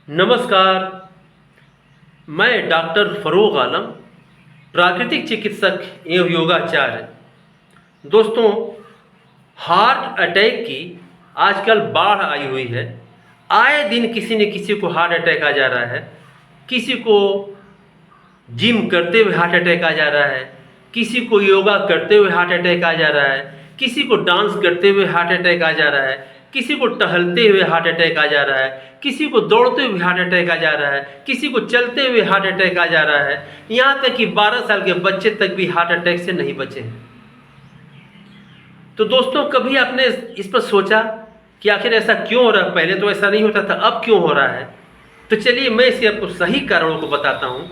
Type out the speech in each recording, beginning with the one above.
नमस्कार। मैं डॉक्टर फरोग आलम, प्राकृतिक चिकित्सक एवं योगाचार्य। दोस्तों, हार्ट अटैक की आजकल बाढ़ आई हुई है। आए दिन किसी न किसी को हार्ट अटैक आ जा रहा है। किसी को जिम करते हुए हार्ट अटैक आ जा रहा है, किसी को योगा करते हुए हार्ट अटैक आ जा रहा है, किसी को डांस करते हुए हार्ट अटैक आ जा रहा है, किसी को टहलते हुए हार्ट अटैक आ जा रहा है, किसी को दौड़ते हुए हार्ट अटैक आ जा रहा है, किसी को चलते हुए हार्ट अटैक आ जा रहा है। यहाँ तक कि 12 साल के बच्चे तक भी हार्ट अटैक से नहीं बचे हैं। तो दोस्तों, कभी आपने इस पर सोचा कि आखिर ऐसा क्यों हो रहा है? पहले तो ऐसा नहीं होता था, अब क्यों हो रहा है? तो चलिए मैं इसे आपको सही कारणों को बताता हूँ,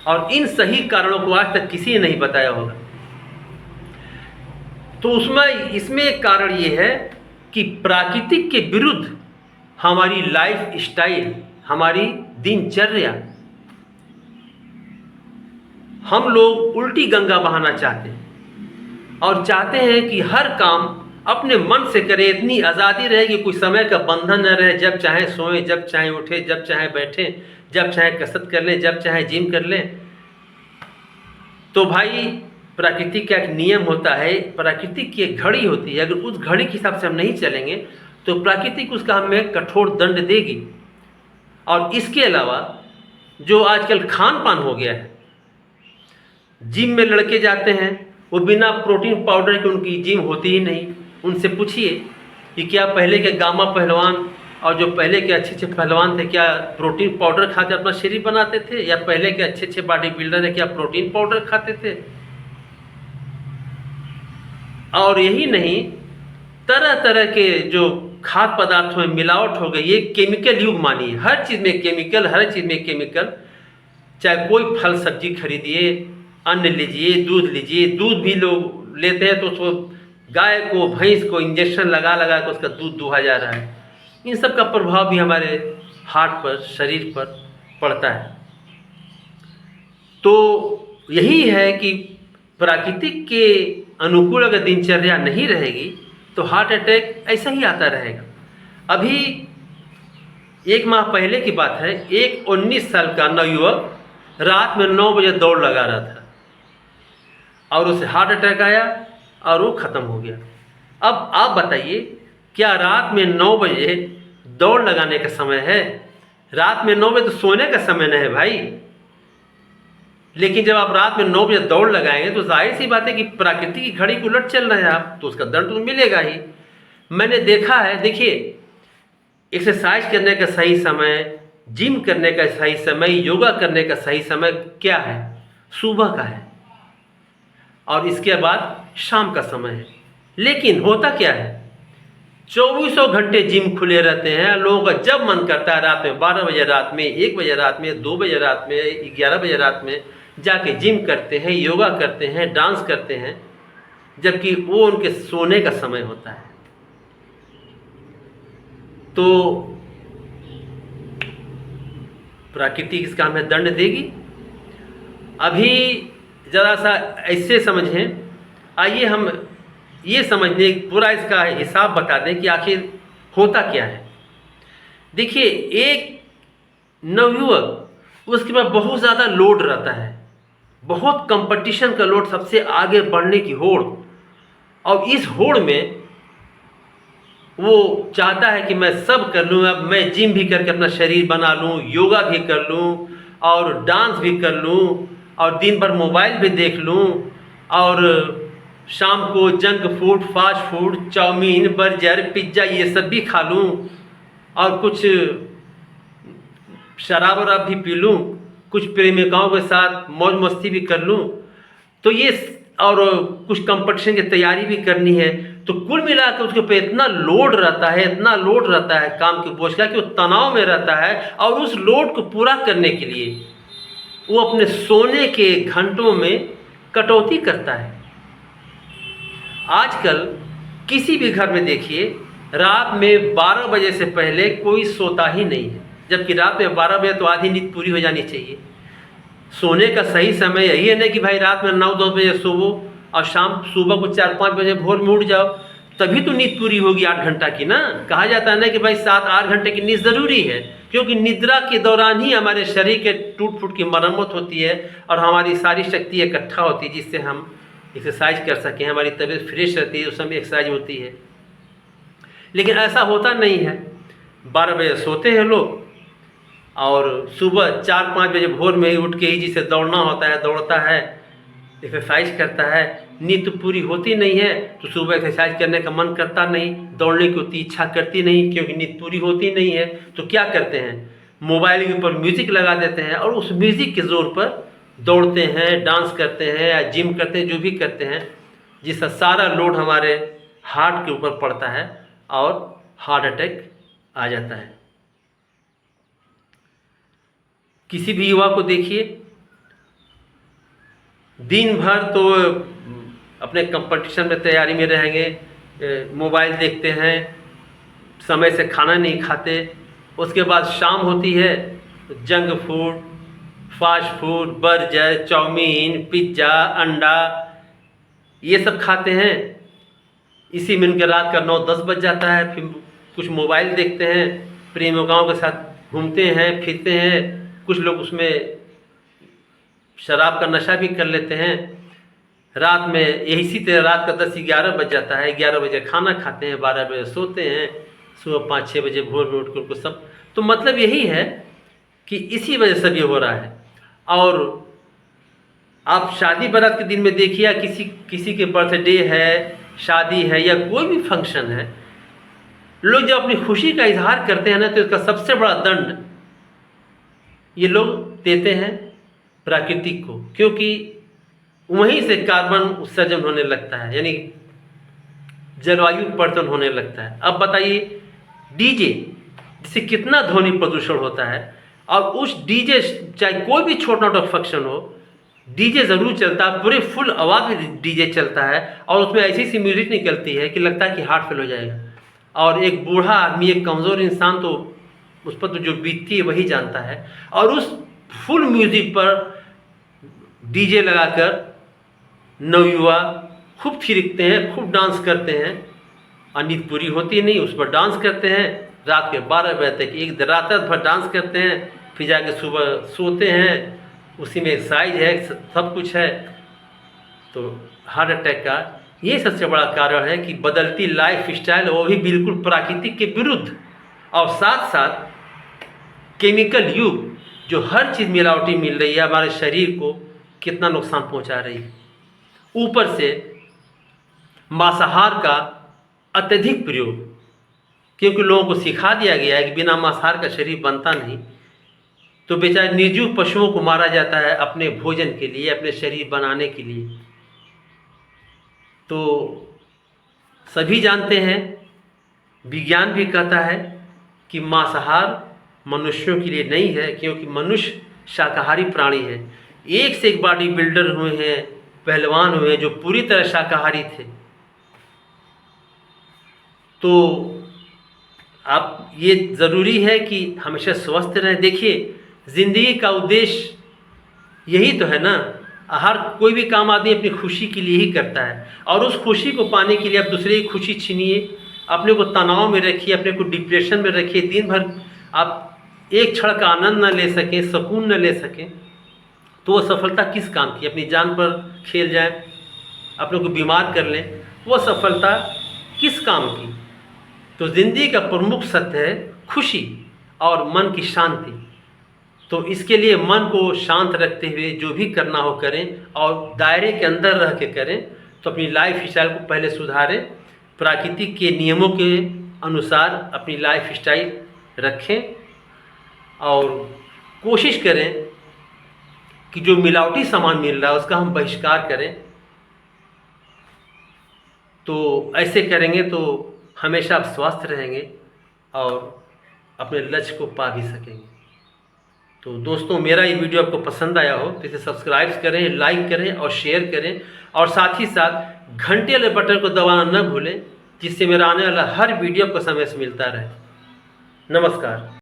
और इन सही कारणों को आज तक किसी ने नहीं बताया होगा। तो इसमें एक कारण ये है कि प्राकृतिक के विरुद्ध हमारी लाइफ स्टाइल, हमारी दिनचर्या, हम लोग उल्टी गंगा बहाना चाहते हैं और चाहते हैं कि हर काम अपने मन से करें। इतनी आज़ादी रहे कि कोई समय का बंधन न रहे, जब चाहे सोएं, जब चाहे उठें, जब चाहे बैठें, जब चाहे कसरत कर लें, जब चाहे जिम कर लें। तो भाई, प्रकृति का एक नियम होता है, प्रकृति की एक घड़ी होती है। अगर उस घड़ी के हिसाब से हम नहीं चलेंगे तो प्रकृति उसका हमें कठोर दंड देगी। और इसके अलावा जो आजकल खान पान हो गया है, जिम में लड़के जाते हैं, वो बिना प्रोटीन पाउडर के उनकी जिम होती ही नहीं। उनसे पूछिए कि क्या पहले के गामा पहलवान और जो पहले के अच्छे अच्छे पहलवान थे, क्या प्रोटीन पाउडर खाकर अपना शरीर बनाते थे? या पहले के अच्छे अच्छे बॉडी बिल्डर है, क्या प्रोटीन पाउडर खाते थे? और यही नहीं, तरह तरह के जो खाद्य पदार्थों में मिलावट हो गई। ये केमिकल युग मानिए, हर चीज़ में केमिकल, हर चीज़ में केमिकल। चाहे कोई फल सब्जी खरीदिए, अन्न लीजिए, दूध लीजिए। दूध भी लोग लेते हैं तो उसको गाय को, भैंस को इंजेक्शन लगा लगा कर उसका दूध दुहा जा रहा है। इन सब का प्रभाव भी हमारे हार्ट पर, शरीर पर पड़ता है। तो यही है कि प्राकृतिक के अनुकूल अगर दिनचर्या नहीं रहेगी तो हार्ट अटैक ऐसा ही आता रहेगा। अभी 1 माह पहले की बात है, एक 19 साल का नवयुवक रात में 9 बजे दौड़ लगा रहा था और उसे हार्ट अटैक आया और वो ख़त्म हो गया। अब आप बताइए, क्या रात में 9 बजे दौड़ लगाने का समय है? रात में 9 बजे तो सोने का समय नहीं है भाई। लेकिन जब आप रात में 9 बजे दौड़ लगाएंगे तो जाहिर सी बात है कि प्रकृति की घड़ी को उलट चल रहे हैं आप, तो उसका दंड तो मिलेगा ही। मैंने देखा है, देखिए, एक्सरसाइज करने का सही समय, जिम करने का सही समय, योगा करने का सही समय क्या है? सुबह का है, और इसके बाद शाम का समय है। लेकिन होता क्या है, 24 घंटे जिम खुले रहते हैं। लोगों का जब मन करता है रात में 12 बजे रात में, 1 बजे रात में, 2 बजे रात में, 11 बजे रात में जाके जिम करते हैं, योगा करते हैं, डांस करते हैं, जबकि वो उनके सोने का समय होता है। तो प्रकृति इसका हमें दंड देगी। अभी ज़रा सा ऐसे समझें, आइए हम ये समझने पूरा इसका हिसाब बता दें कि आखिर होता क्या है। देखिए, एक नवयुवक, उसके पास बहुत ज़्यादा लोड रहता है, बहुत कंपटीशन का लोड, सबसे आगे बढ़ने की होड़। और इस होड़ में वो चाहता है कि मैं सब कर लूँ। अब मैं जिम भी करके अपना शरीर बना लूँ, योगा भी कर लूँ, और डांस भी कर लूँ, और दिन भर मोबाइल भी देख लूँ, और शाम को junk food, fast food, chowmein, burger, pizza ये सब भी खा लूँ, और कुछ शराब वराब भी पी लूँ, कुछ प्रेमिकाओं के साथ मौज मस्ती भी कर लूँ। तो ये, और कुछ कंपटीशन की तैयारी भी करनी है। तो कुल मिलाकर उसके ऊपर इतना लोड रहता है, इतना लोड रहता है काम के बोझ का, कि वो तनाव में रहता है। और उस लोड को पूरा करने के लिए वो अपने सोने के घंटों में कटौती करता है। आजकल किसी भी घर में देखिए, रात में 12 बजे से पहले कोई सोता ही नहीं है, जबकि रात में 12 बजे तो आधी नींद पूरी हो जानी चाहिए। सोने का सही समय यही है ना कि भाई रात में 9-10 बजे सोवो और शाम सुबह को 4-5 बजे भोर में उठ जाओ, तभी तो नींद पूरी होगी 8 घंटा की ना। कहा जाता है ना कि भाई 7-8 घंटे की नींद ज़रूरी है, क्योंकि निद्रा के दौरान ही हमारे शरीर के टूट फूट की मरम्मत होती है और हमारी सारी शक्ति इकट्ठा होती है, जिससे हम एक्सरसाइज कर सकें, हमारी तबीयत फ्रेश रहती है, उस समय एक्सरसाइज होती है। लेकिन ऐसा होता नहीं है। 12 बजे सोते हैं लोग और सुबह 4-5 बजे भोर में ही उठ के ही जिसे दौड़ना होता है दौड़ता है, एक्सरसाइज करता है, नींद तो पूरी होती नहीं है तो सुबह एक्सरसाइज करने का मन करता नहीं, दौड़ने की उतनी इच्छा करती नहीं, क्योंकि नींद पूरी होती नहीं है। तो क्या करते हैं, मोबाइल के ऊपर म्यूज़िक लगा देते हैं और उस म्यूज़िक के ज़ोर पर दौड़ते हैं, डांस करते हैं या जिम करते हैं, जो भी करते हैं, जिसका सारा लोड हमारे हार्ट के ऊपर पड़ता है और हार्ट अटैक आ जाता है। किसी भी युवा को देखिए, दिन भर तो अपने कंपटीशन में तैयारी में रहेंगे, मोबाइल देखते हैं, समय से खाना नहीं खाते, उसके बाद शाम होती है junk food, fast food, burger, chowmein, pizza, अंडा, ये सब खाते हैं। इसी में उनके रात का 9-10 बज जाता है। फिर कुछ मोबाइल देखते हैं, प्रेमिकाओं के साथ घूमते हैं, फिरते हैं, कुछ लोग उसमें शराब का नशा भी कर लेते हैं। रात में इसी तरह रात का 10-11 बज जाता है, 11 बजे खाना खाते हैं, 12 बजे सोते हैं, सुबह 5-6 बजे भोर में उठ कर उनको सब, तो मतलब यही है कि इसी वजह से ये हो रहा है। और आप शादी बारात के दिन में देखिए, किसी के बर्थडे है, शादी है या कोई भी फंक्शन है, लोग जब अपनी खुशी का इजहार करते हैं ना, तो इसका सबसे बड़ा दंड ये लोग देते हैं प्रकृति को, क्योंकि वहीं से कार्बन उत्सर्जन होने लगता है, यानी जलवायु परिवर्तन होने लगता है। अब बताइए, डीजे जिससे कितना ध्वनि प्रदूषण होता है, और उस डीजे, चाहे कोई भी छोटा मोटा फंक्शन हो, डीजे ज़रूर चलता है, पूरे फुल आवाज़ में डीजे चलता है और उसमें ऐसी सी म्यूजिक निकलती है कि लगता है कि हार्ट फेल हो जाएगा। और एक बूढ़ा आदमी, एक कमज़ोर इंसान, तो उस पर तो जो बीतती है वही जानता है। और उस फुल म्यूजिक पर डीजे लगाकर नवयुवा खूब थिरकते हैं, खूब डांस करते हैं, और नींद पूरी होती नहीं, उस पर डांस करते हैं रात के 12 बजे तक, एक रात भर डांस करते हैं, फिर जाके सुबह सोते हैं, उसी में एक्सरसाइज है, सब कुछ है। तो हार्ट अटैक का ये सबसे बड़ा कारण है कि बदलती लाइफ स्टाइल, वो भी बिल्कुल प्राकृतिक के विरुद्ध, और साथ साथ केमिकल युग, जो हर चीज़ मिलावटी मिल रही है, हमारे शरीर को कितना नुकसान पहुंचा रही है। ऊपर से मांसाहार का अत्यधिक प्रयोग, क्योंकि लोगों को सिखा दिया गया है कि बिना मांसाहार का शरीर बनता नहीं, तो बेचारे निर्जीव पशुओं को मारा जाता है अपने भोजन के लिए, अपने शरीर बनाने के लिए। तो सभी जानते हैं, विज्ञान भी कहता है कि मांसाहार मनुष्यों के लिए नहीं है, क्योंकि मनुष्य शाकाहारी प्राणी है। एक से एक बॉडी बिल्डर हुए हैं, पहलवान हुए हैं, जो पूरी तरह शाकाहारी थे। तो आप ये ज़रूरी है कि हमेशा स्वस्थ रहें। देखिए, ज़िंदगी का उद्देश्य यही तो है ना, हर कोई भी काम आदमी अपनी खुशी के लिए ही करता है, और उस खुशी को पाने के लिए आप दूसरे की खुशी छीनिए, अपने को तनाव में रखिए, अपने को डिप्रेशन में रखिए, दिन भर आप एक क्षण का आनंद न ले सकें, सुकून न ले सकें, तो वो सफलता किस काम की? अपनी जान पर खेल जाएं, अपने को बीमार कर लें, वो सफलता किस काम की? तो ज़िंदगी का प्रमुख सत्य है खुशी और मन की शांति। तो इसके लिए मन को शांत रखते हुए जो भी करना हो करें, और दायरे के अंदर रह के करें। तो अपनी लाइफ स्टाइल को पहले सुधारें, प्राकृतिक के नियमों के अनुसार अपनी लाइफ स्टाइल रखें, और कोशिश करें कि जो मिलावटी सामान मिल रहा है उसका हम बहिष्कार करें। तो ऐसे करेंगे तो हमेशा आप स्वस्थ रहेंगे और अपने लक्ष्य को पा भी सकेंगे। तो दोस्तों, मेरा ये वीडियो आपको पसंद आया हो तो इसे सब्सक्राइब करें, लाइक करें और शेयर करें, और साथ ही साथ घंटे वाले बटन को दबाना न भूलें, जिससे मेरा आने वाला हर वीडियो आपको समय से मिलता रहे। नमस्कार।